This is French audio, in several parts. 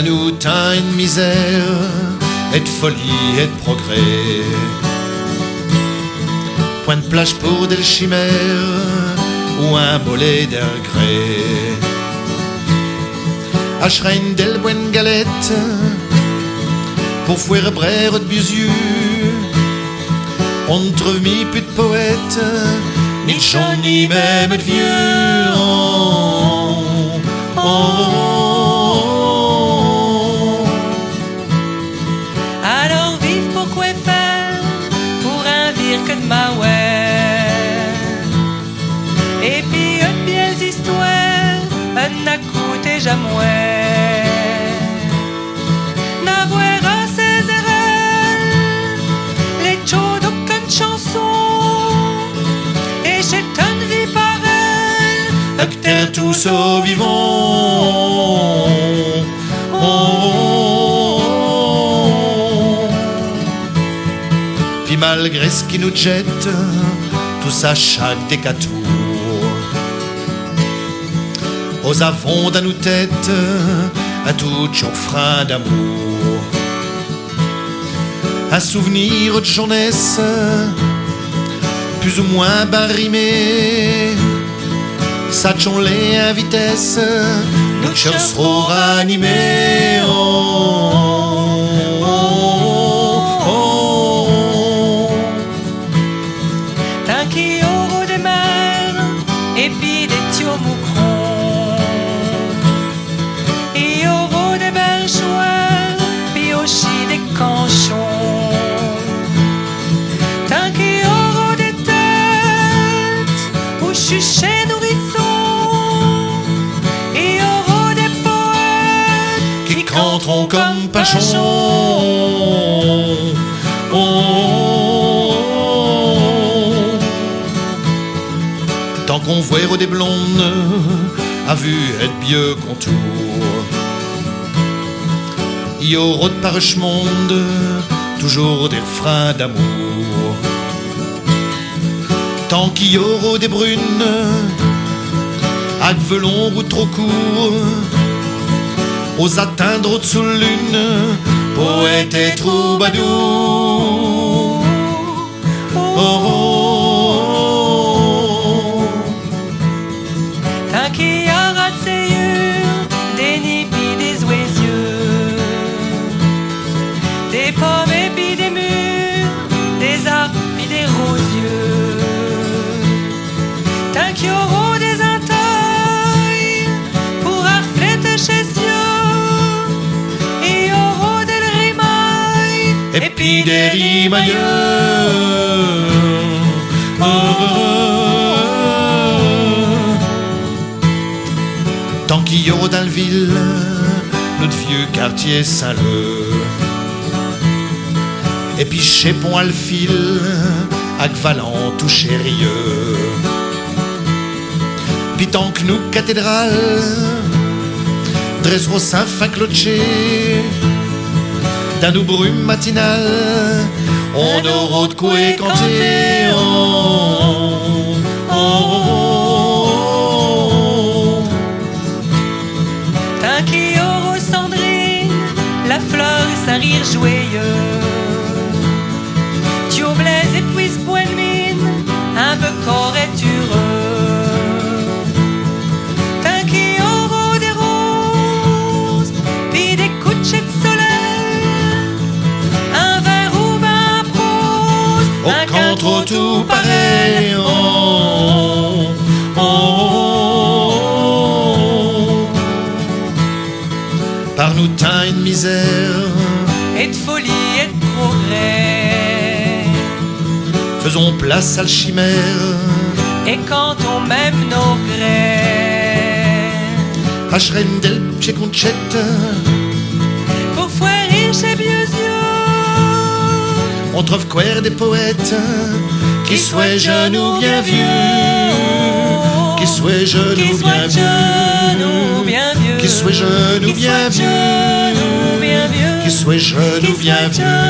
d'un outin et de misère, et de folie et de progrès. Point de plage pour des chimères, ou un bolet d'un gré. Achrein del buen galette, pour fouer brère de Busieux. On ne trouve mi plus de poète, ni de chant, ni même de vieux. Oh, oh, oh. Alors vive pour quoi faire, pour un vire que de ma ouais. Et puis une belle histoire, n'a coûté jamais. N'avoir à ses erreurs, les chauds d'aucune chanson. Et j'ai une vie pareille, que t'es tous au vivant. Oh, oh, oh. Puis malgré ce qui nous jette, tout ça chaque décatour. Aux avons dans nos têtes, à tout frein d'amour. Un souvenir de jeunesse, plus ou moins barimé. Satchons-les à vitesse, nos cœurs seront ranimés. Oh, oh, oh, oh. Tant qu'il y aura des mers, et puis des tios moucrons. Il y aura des bergeoires, puis aussi des canchons. Tant qu'il y aura des têtes, où chucher nourrissons. Il y aura des poètes qui canteront comme Pachon. Oh, oh, oh. Tant qu'on voit des blondes à vue et de vieux contours, il y aura de Parchemonde toujours des refrains d'amour. Tant qu'il y aura des brunes à velon ou trop court, aux atteindre au-dessous de lune, poète et troubadour. Oh, oh, oh. Tant qu'il y aura de ses yeux, des nids pis des oisieux, des pommes et pis des murs, des arbres pis des rosiers. Tant qu'il y aura des entailles pour refléter chez eux, il y aura des rimailles et puis des rimailleurs. Oh, oh, oh. Tant qu'il y aura dans le ville notre vieux quartier Saint-Leu, et puis chez Pont-Alfil, avec Valant ou Chérieux. Puis tant que nous, cathédrales, dresserons Saint-Fin-Clocher, dans nos brumes matinales, on aura de quoi canter. Oh, oh, oh, oh. Tant qu'il y aura Sandrine, la fleur et sa rire joyeux. Thio Blaise et puis ce point de mine, un peu corps et heureux. Tant qu'il y aura des roses, puis des couchers de soleil, un verre ou un prose, un cantre tout pareil. Oh, oh, oh, oh. Par nous teint une misère, et de folie et de progrès. Faisons place à la chimère, et quand on m'aime nos grès. Achrein del pied concette, pour faire rire chez vieux yeux. On trouve quoi des poètes, qui soient jeunes ou bien vieux, qui soient jeunes ou bien vieux, qui soient jeunes ou bien vieux, qui qui soient jeunes ou bien vieux,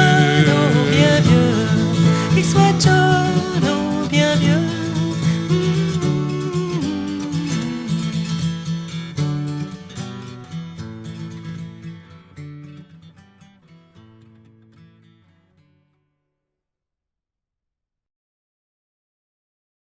qui soient jeunes.